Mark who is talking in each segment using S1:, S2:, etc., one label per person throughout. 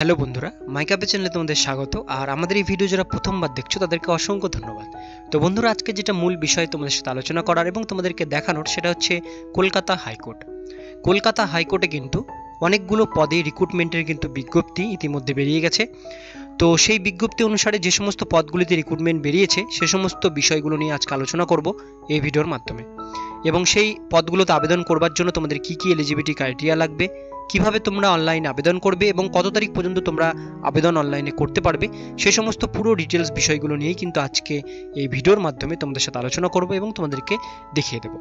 S1: Hello বন্ধুরা, মাইকাপে চ্যানেলে তোমাদের স্বাগত। আর আমাদের এই ভিডিও যারা প্রথমবার দেখছো তাদেরকে অসংখ্য ধন্যবাদ। তো বন্ধুরা, আজকে যেটা মূল বিষয় তোমাদের সাথে আলোচনা করার এবং তোমাদেরকে দেখানোর সেটা হচ্ছে কলকাতা হাইকোর্ট। কলকাতা হাইকোর্টে কিন্তু অনেকগুলো পদে রিক্রুটমেন্টের কিন্তু বিজ্ঞপ্তি ইতিমধ্যে বেরিয়ে গেছে। তো সেই বিজ্ঞপ্তি অনুসারে যে সমস্ত পদগুলিতে রিক্রুটমেন্ট বেরিয়েছে সে সমস্ত বিষয়গুলো নিয়ে আজকে আলোচনা করব এই ভিডিওর মাধ্যমে। এবং সেই পদগুলোতে আবেদন করবার জন্য তোমাদের কি কি এলিজিবিলিটি ক্রাইটেরিয়া লাগবে, কিভাবে তোমরা অনলাইনে আবেদন করবে এবং কত তারিখ পর্যন্ত তোমরা আবেদন অনলাইনে করতে পারবে, সে সমস্ত পুরো ডিটেলস বিষয়গুলো নিয়েই কিন্তু আজকে এই ভিডিওর মাধ্যমে তোমাদের সাথে আলোচনা করব এবং তোমাদেরকে দেখিয়ে দেব।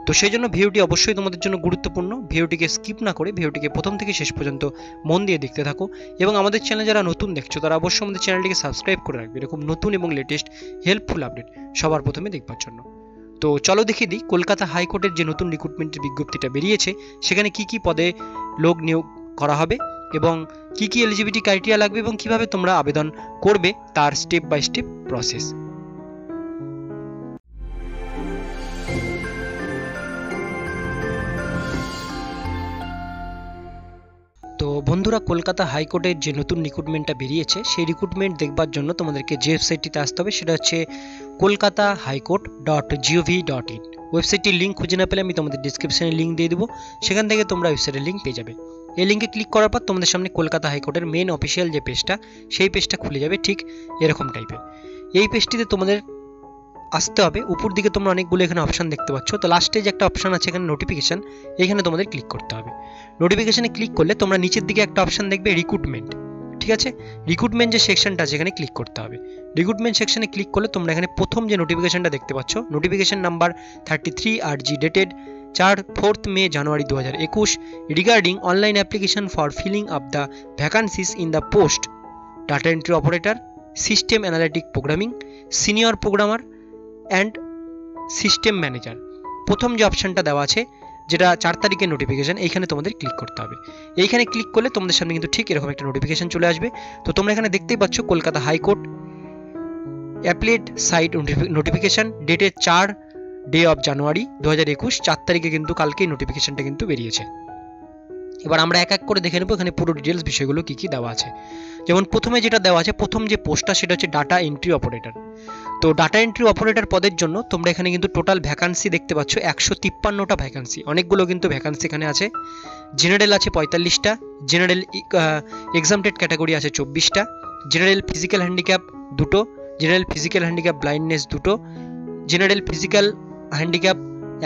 S1: তো সেই জন্য ভিডিওটি অবশ্যই তোমাদের জন্য গুরুত্বপূর্ণ। ভিডিওটিকে স্কিপ না করে ভিডিওটিকে প্রথম থেকে শেষ পর্যন্ত মন দিয়ে দেখতে থাকো। এবং আমাদের চ্যানেলে যারা নতুন দেখছো তারা অবশ্যই আমাদের চ্যানেলটিকে সাবস্ক্রাইব করে রাখবে এরকম নতুন এবং লেটেস্ট হেল্পফুল আপডেট সবার প্রথমে দেখবার জন্য। তো চলো দেখিয়ে দিই কলকাতা হাইকোর্টের যে নতুন রিক্রুটমেন্টের বিজ্ঞপ্তিটা বেরিয়েছে সেখানে কি কি পদে লোক নিয়োগ করা হবে এবং কি কি এলিজিবিলিটি ক্রাইটেরিয়া লাগবে এবং কিভাবে তোমরা আবেদন করবে তার স্টেপ বাই স্টেপ প্রসেস। তো বন্ধুরা, কলকাতা হাইকোর্টের যে নতুন রিক্রুটমেন্টটা বেরিয়েছে সেই রিক্রুটমেন্ট দেখবার জন্য তোমাদেরকে যে ওয়েবসাইটটিতে আসতে হবে সেটা হচ্ছে কলকাতা হাইকোর্ট .gov.in। ওয়েবসাইটটির লিঙ্ক খুঁজে না পেলে আমি তোমাদের ডিসক্রিপশনে লিঙ্ক দিয়ে দেবো, সেখান থেকে তোমরা ওয়েবসাইটের লিঙ্ক পেয়ে যাবে। এই লিঙ্কে ক্লিক করার পর তোমাদের সামনে কলকাতা হাইকোর্টের মেন অফিসিয়াল যে পেজটা সেই পেজটা খুলে যাবে ঠিক এরকম টাইপের। এই পেজটিতে তোমাদের আসতে হবে। উপর দিকে তোমরা অনেকগুলো এখানে অপশন দেখতে পাচ্ছ। তো লাস্টে যে একটা অপশন আছে এখানে নোটিফিকেশন, এখানে তোমাদের ক্লিক করতে হবে। নোটিফিকেশনে ক্লিক করলে তোমরা নিচের দিকে একটা অপশন দেখবে রিক্রুটমেন্ট, ঠিক আছে? রিক্রুটমেন্ট যে সেকশনটা আছে এখানে ক্লিক করতে হবে। রিক্রুটমেন্ট সেকশনে ক্লিক করলে তোমরা এখানে প্রথম যে নোটিফিকেশনটা দেখতে পাচ্ছ, notification number 33 RG dated 4 May January 2021 regarding online application for filling up the vacancies in the post data entry operator, system analytic programming, senior programmer and system manager. প্রথম যে অপশনটা দেওয়া আছে যেটা 4 তারিখের নোটিফিকেশন, এইখানে তোমাদের ক্লিক করতে হবে। এইখানে ক্লিক করলে তোমাদের সামনে কিন্তু ঠিক এরকম একটা নোটিফিকেশন চলে আসবে। তো তোমরা এখানে দেখতেই পাচ্ছ কলকাতা হাইকোর্ট অ্যাপ্লিকেড সাইট নোটিফিকেশন ডেটেড 4 জানুয়ারি 2021, 4 তারিখে কিন্তু কালকেই নোটিফিকেশনটা কিন্তু বেরিয়েছে। এবার আমরা এক এক করে দেখে নেবো এখানে পুরো ডিটেলস বিষয়গুলো কি কি দেওয়া আছে। যেমন প্রথমে যেটা দেওয়া আছে, প্রথম যে পোস্টটা সেটা হচ্ছে ডাটা এন্ট্রি অপারেটর। তো ডাটা এন্ট্রি অপারেটর পদের জন্য তোমরা এখানে কিন্তু টোটাল ভ্যাকান্সি দেখতে পাচ্ছ 153টা ভ্যাকান্সি, অনেকগুলো কিন্তু ভ্যাকান্সি এখানে আছে। জেনারেল আছে 45টা, জেনারেল এক্সামটেড ক্যাটাগরি আছে 24টা, জেনারেল ফিজিক্যাল হ্যান্ডিক্যাপ 2টো, জেনারেল ফিজিক্যাল হ্যান্ডিক্যাপ ব্লাইন্ডনেস 2টো, জেনারেল ফিজিক্যাল হ্যান্ডিক্যাপ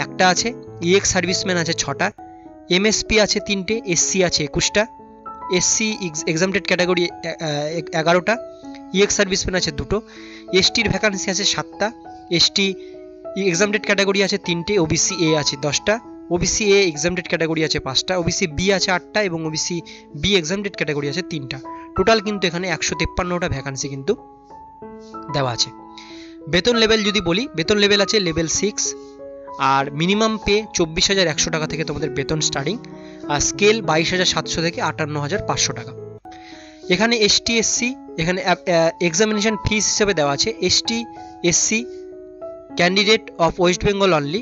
S1: 1টা আছে, ইএক্স সার্ভিসম্যান আছে 6টা, এমএসপি আছে 3টে, এসসি আছে 21টা, এসসি এক্সামটেড ক্যাটাগরি 11টা, ইএক্স সার্ভিসম্যান আছে 2টো, এসটির ভ্যাকান্সি আছে 7টা, এসটি এক্সামটেড ক্যাটাগরি আছে 3টে, ওবিসি এ আছে 10টা, ওবিসি এ এক্সামটেড ক্যাটাগরি আছে 5টা, ওবিসি বি আছে 8টা এবং ওবিসি বি এক্সামটেড ক্যাটাগরি আছে 3টা। টোটাল কিন্তু এখানে 153টা ভ্যাকান্সি কিন্তু দেওয়া আছে। বেতন লেভেল যদি বলি, বেতন লেভেল আছে লেভেল 6 আর মিনিমাম পে 24,100 টাকা থেকে তোমাদের বেতন স্টার্টিং, আর স্কেল 22,700 থেকে 58,500 টাকা। এখানে এসটি এসসি এখানে এক্সামিনেশন ফিস হিসেবে দেওয়া আছে ST SC candidate of West Bengal only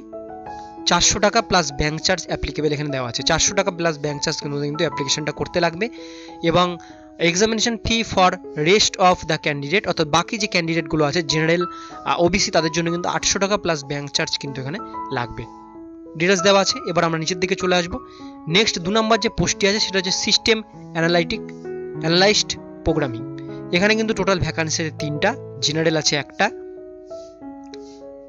S1: 400 টাকা প্লাস ব্যাঙ্ক চার্জ অ্যাপ্লিকেবল এখানে দেওয়া আছে। 400 টাকা প্লাস ব্যাঙ্ক চার্জ কিন্তু অ্যাপ্লিকেশনটা করতে লাগবে। এবং examination fee for rest of the candidate, অর্থাৎ বাকি যে ক্যান্ডিডেটগুলো আছে জেনারেল ওবিসি তাদের জন্য কিন্তু 800 টাকা প্লাস ব্যাঙ্ক চার্জ কিন্তু এখানে লাগবে। ডিটেলস দেওয়া আছে। এবার আমরা নিচের দিকে চলে আসবো। নেক্সট 2 নম্বর যে পোস্টটি আছে সেটা হচ্ছে সিস্টেম অ্যানালাইস্ট প্রোগ্রামিং। এখানে কিন্তু টোটাল ভ্যাকান্সি আছে 3টা, জেনারেল আছে 1টা,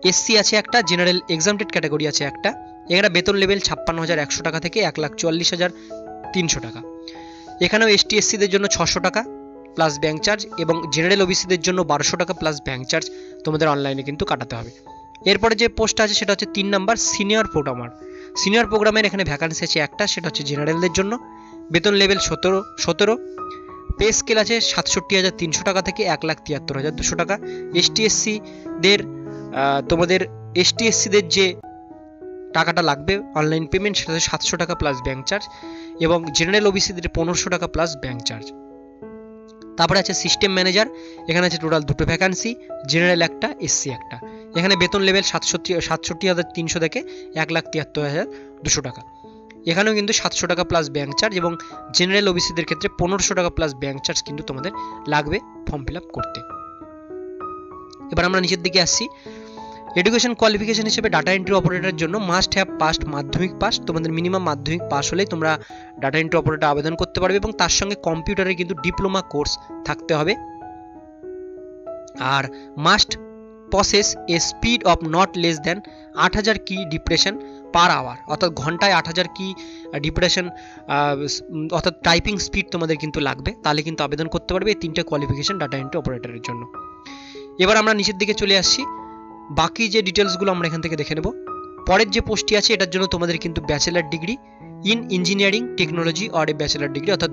S1: এসসি আছে 1টা, জেনারেল এক্সামটেড ক্যাটাগরি আছে 1টা। এখানে বেতন লেভেল 56,100 টাকা থেকে 1,44,300 টাকা। এখানেও এসটি এসসিদের জন্য 600 টাকা প্লাস ব্যাঙ্ক চার্জ এবং জেনারেল ওবিসিদের জন্য 1200 টাকা প্লাস ব্যাঙ্ক চার্জ তোমাদের অনলাইনে কিন্তু কাটাতে হবে। এরপরে যে পোস্ট আছে সেটা হচ্ছে 3 নাম্বার সিনিয়র প্রোগ্রামার। সিনিয়র প্রোগ্রামের এখানে ভ্যাকান্সি আছে 1টা, সেটা হচ্ছে জেনারেলদের জন্য। বেতন লেভেল 17, পে স্কেল আছে 67,300 টাকা থেকে 1,73,200 টাকা। এসটি এসসিদের তোমাদের এসটি এসসিদের যে টাকাটা লাগবে অনলাইন পেমেন্ট সেটা হচ্ছে 700 টাকা প্লাস ব্যাঙ্ক চার্জ এবং জেনারেল ওবিসিদের 1500 টাকা প্লাস ব্যাঙ্ক চার্জ। তারপরে আছে সিস্টেম ম্যানেজার, এখানে আছে টোটাল 2টো ভ্যাকান্সি, জেনারেল 1টা, এসসি 1টা। এখানে বেতন লেভেল 67,300 থেকে 1,73,200 টাকা। এখানেও কিন্তু 700 টাকা প্লাস ব্যাংক চার্জ, এবং জেনারেল ওবিসিদের ক্ষেত্রে 1500 টাকা প্লাস ব্যাংক চার্জ কিন্তু তোমাদের লাগবে ফর্ম ফিল আপ করতে। এবার আমরা নিচের দিকে আসছি। এডুকেশন কোয়ালিফিকেশন হিসেবে ডাটা এন্ট্রি অপারেটরের জন্য মাস্ট হ্যাভ পাস্ট মাধ্যমিক পাস। তোমাদের মিনিমাম মাধ্যমিক পাস হলেই তোমরা ডাটা এন্ট্রি অপারেটর আবেদন করতে পারবে, এবং তার সঙ্গে কম্পিউটারে কিন্তু ডিপ্লোমা কোর্স থাকতে হবে। আর must process a speed of not less than 8000 key depression per hour, অর্থাৎ ঘন্টায় 8000 কি ডিপ্রেশন অর্থাৎ টাইপিং স্পিড তোমাদের কিন্তু লাগবে, তাহলে কিন্তু আবেদন করতে পারবে এই 3টে কোয়ালিফিকেশন ডাটা এন্ট্রি অপারেটরের জন্য। এবার আমরা নিচের দিকে চলে আসছি, বাকি যে ডিটেলসগুলো আমরা এখান থেকে দেখে নেব। পরের যে পোস্টটি আছে এটার জন্য তোমাদের কিন্তু bachelor degree in engineering technology or a bachelor degree, অর্থাৎ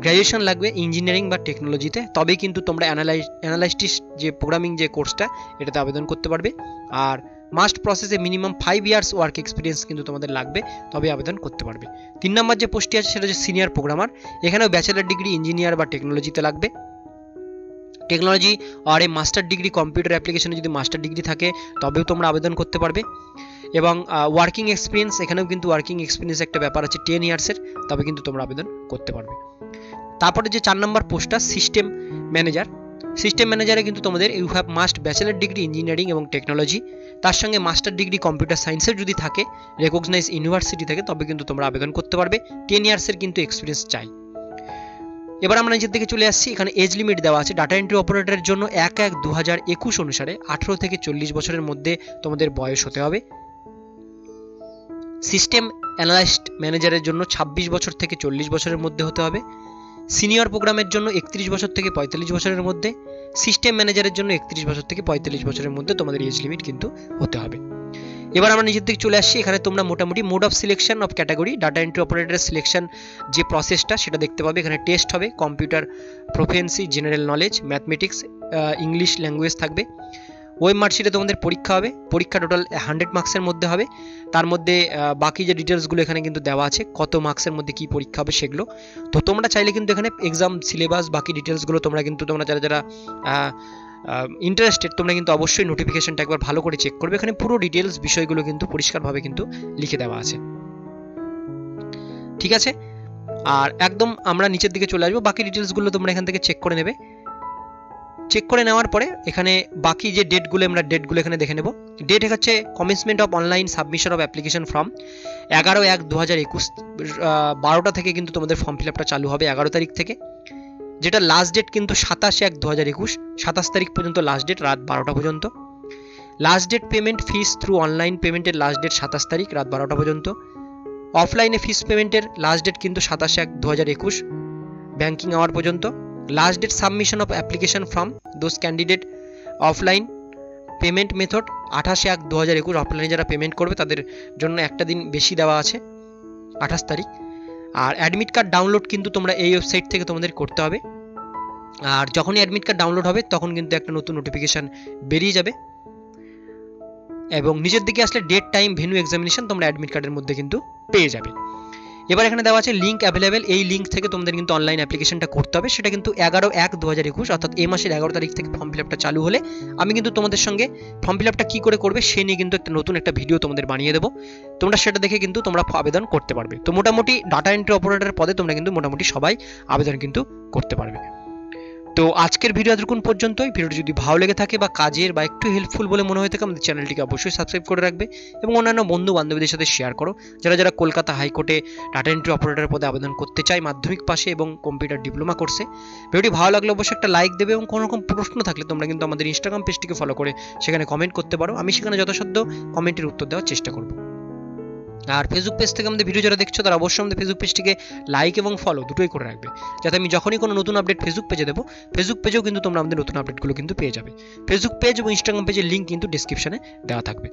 S1: গ্র্যাজুয়েশন লাগবে ইঞ্জিনিয়ারিং বা টেকনোলজিতে, তবেই কিন্তু তোমরা অ্যানালাইস্টিস যে প্রোগ্রামিং যে কোর্সটা এটাতে আবেদন করতে পারবে। আর মাস্ট প্রসেসে মিনিমাম 5 ইয়ার্স ওয়ার্ক এক্সপিরিয়েন্স কিন্তু তোমাদের লাগবে, তবে আবেদন করতে পারবে। 3 নম্বর যে পোস্টটি আছে সেটা হচ্ছে সিনিয়র প্রোগ্রামার, এখানেও ব্যাচেলার ডিগ্রি ইঞ্জিনিয়ার বা টেকনোলজিতে লাগবে। টেকনোলজি আর এ মাস্টার ডিগ্রি কম্পিউটার অ্যাপ্লিকেশনে যদি মাস্টার ডিগ্রি থাকে তবেও তোমরা আবেদন করতে পারবে। এবং ওয়ার্কিং এক্সপিরিয়েন্স, এখানেও কিন্তু ওয়ার্কিং এক্সপিরিয়েন্স একটা ব্যাপার আছে 10 ইয়ার্সের, তবে কিন্তু তোমরা আবেদন করতে পারবে। তারপরে যে 4 নম্বর পোস্টটা সিস্টেম ম্যানেজার, সিস্টেম ম্যানেজারে কিন্তু তোমাদের you have must bachelor degree engineering এবং টেকনোলজি, তার সঙ্গে মাস্টার ডিগ্রি কম্পিউটার সায়েন্সের যদি থাকে রেকগনাইজ ইউনিভার্সিটি থেকে, তবে কিন্তু তোমরা আবেদন করতে পারবে। 10 ইয়ার্সের কিন্তু এক্সপিরিয়েন্স চাই। এবার আমরা নিচের দিকে চলে আসছি, এখানে এজ লিমিট দেওয়া আছে ডাটা এন্ট্রি অপারেটরের জন্য 1/1/2021 অনুসারে 18 থেকে 40 বছরের মধ্যে তোমাদের বয়স হতে হবে। সিস্টেম অ্যানালিস্ট ম্যানেজারের জন্য 26 বছর থেকে 40 বছরের মধ্যে হতে হবে। সিনিয়র প্রোগ্রামের জন্য 31 বছর থেকে 45 বছরের মধ্যে। সিস্টেম ম্যানেজারের জন্য 31 বছর থেকে 45 বছরের মধ্যে তোমাদের এজ লিমিট কিন্তু হতে হবে। এবার আমরা নিচের দিকে চলে আসছি, এখানে তোমরা মোটামুটি mode of selection of category data entry অপারেটরের সিলেকশন যে প্রসেসটা সেটা দেখতে পাবে। এখানে টেস্ট হবে, computer proficiency, general knowledge, mathematics, English language থাকবে। ওয়েব মার্কশিটে তোমাদের পরীক্ষা হবে, পরীক্ষা টোটাল 100 মার্কসের মধ্যে হবে। তার মধ্যে বাকি যে ডিটেলসগুলো এখানে কিন্তু দেওয়া আছে, কত মার্কসের মধ্যে কি পরীক্ষা হবে সেগুলো। তো তোমরা চাইলে কিন্তু এখানে এক্সাম সিলেবাস বাকি ডিটেলসগুলো তোমরা যারা ইন্টারেস্টেড তোমরা কিন্তু অবশ্যই নোটিফিকেশনটা একবার ভালো করে চেক করবে। এখানে পুরো ডিটেলস বিষয়গুলো কিন্তু পরিষ্কারভাবে কিন্তু লিখে দেওয়া আছে, ঠিক আছে। আর একদম আমরা নিচের দিকে চলে আসবো, বাকি ডিটেলসগুলো তোমরা এখান থেকে চেক করে নেবে। চেক করে নেওয়ার পরে এখানে বাকি যে ডেটগুলো আমরা ডেটগুলো এখানে দেখে নেব। ডেট হচ্ছে commitment of online submission of application form 11/1/2021 12টা থেকে কিন্তু তোমাদের ফর্ম ফিল আপটা চালু হবে 11 তারিখ থেকে। যেটা লাস্ট ডেট কিন্তু 27/1/2021, 27 তারিখ পর্যন্ত লাস্ট ডেট, রাত 12টা পর্যন্ত। Last date payment fees through online পেমেন্টের লাস্ট ডেট 27 তারিখ রাত 12টা পর্যন্ত। অফলাইনে ফিস পেমেন্টের লাস্ট ডেট কিন্তু 27/1/2021 ব্যাংকিং আওয়ার পর্যন্ত। Last date submission of application form those candidate offline payment method 28/1/2021, অফলাইনে যারা পেমেন্ট করবে তাদের জন্য একটা দিন বেশি দেওয়া আছে 28 তারিখ। আর অ্যাডমিট কার্ড ডাউনলোড কিন্তু তোমরা এই ওয়েবসাইট থেকে তোমাদের করতে হবে। আর যখনই অ্যাডমিট কার্ড ডাউনলোড হবে তখন কিন্তু একটা নতুন নোটিফিকেশন বেরিয়ে যাবে। এবং নিচের দিকে আসলে ডেট টাইম ভেন্যু এক্সামিনেশন তোমরা অ্যাডমিট কার্ডের মধ্যে কিন্তু পেয়ে যাবে। এবার এখানে দেওয়া আছে লিঙ্ক অ্যাভেলেবেল, এই লিঙ্ক থেকে তোমাদের কিন্তু অনলাইন অ্যাপ্লিকেশনটা করতে হবে। সেটা কিন্তু 11/1/2021 অর্থাৎ এই মাসের 11 তারিখ থেকে ফর্ম ফিল আপটা চালু হলে আমি কিন্তু তোমাদের সঙ্গে ফর্ম ফিল আপটা কী করে করবে সে নিয়ে কিন্তু নতুন একটা ভিডিও তোমাদের বানিয়ে দেবো, তোমরা সেটা দেখে কিন্তু তোমরা আবেদন করতে পারবে। তো মোটামুটি ডাটা এন্ট্রি অপারেটরের পদে তোমরা কিন্তু মোটামুটি সবাই আবেদন কিন্তু করতে পারবে। তো আজকের ভিডিও এতক্ষণ পর্যন্তই। ভিডিওটি যদি ভালো লেগে থাকে বা কাজের বা একটু হেল্পফুল বলে মনে হয়ে থাকে আমাদের চ্যানেলটিকে অবশ্যই সাবস্ক্রাইব করে রাখবে এবং অন্যান্য বন্ধু বান্ধবীদের সাথে শেয়ার করো যারা কলকাতা হাইকোর্টে ডাটা এন্ট্রি অপারেটর পদে আবেদন করতে চায় মাধ্যমিক পাশে এবং কম্পিউটার ডিপ্লোমা কোর্সে। ভিডিওটি ভালো লাগলে অবশ্যই একটা লাইক দেবে এবং কোনো রকম প্রশ্ন থাকলে তোমরা কিন্তু আমাদের ইনস্টাগ্রাম পেজটিকে ফলো করে সেখানে কমেন্ট করতে পারো, আমি সেখানে যথাসাধ্য কমেন্টের উত্তর দেওয়ার চেষ্টা করব। আর ফেসবুক পেজ থেকে আমাদের ভিডিও যারা দেখছো তারা অবশ্যই আমাদের ফেসবুক পেজটিকে লাইক এবং ফলো দুটোই করে রাখবে, যাতে আমি যখনই কোনো নতুন আপডেট ফেসবুক পেজে দেবো ফেসবুক পেজেও কিন্তু তোমরা আমাদের নতুন আপডেটগুলো কিন্তু পেয়ে যাবে। ফেসবুক পেজ এবং ইনস্টাগ্রাম পেজের লিঙ্ক কিন্তু ডেসক্রিপশনে দেওয়া থাকবে।